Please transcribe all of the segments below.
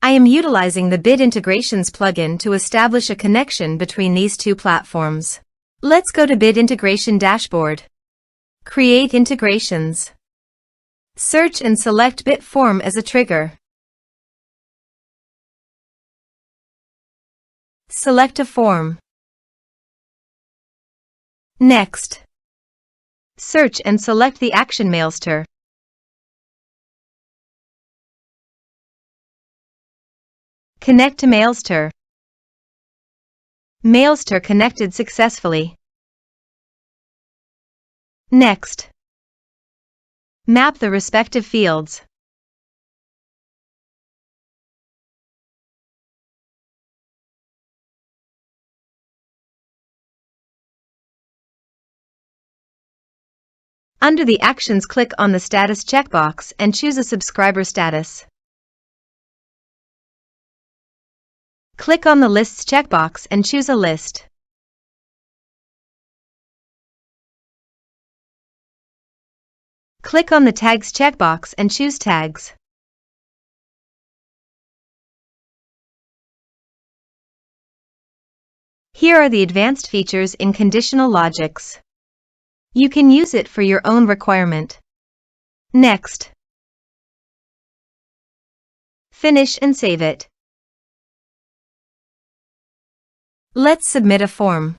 I am utilizing the Bid Integrations plugin to establish a connection between these two platforms. Let's go to Bid Integration Dashboard. Create integrations. Search and select Bid Form as a trigger. Select a form. Next, search and select the action Mailster. Connect to Mailster. Mailster connected successfully. Next, map the respective fields. Under the Actions, click on the Status checkbox and choose a subscriber status. Click on the Lists checkbox and choose a list. Click on the Tags checkbox and choose Tags. Here are the advanced features in conditional logics. You can use it for your own requirement. Next. Finish and save it. Let's submit a form.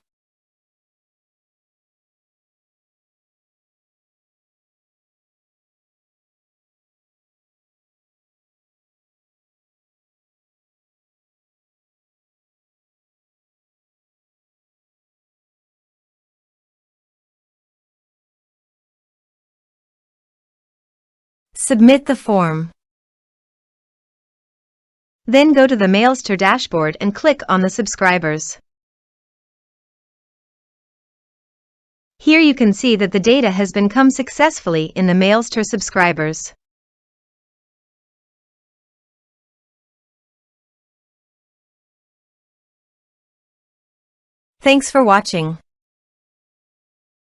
Submit the form. Then go to the Mailster dashboard and click on the subscribers. Here you can see that the data has been come successfully in the Mailster subscribers. Thanks for watching.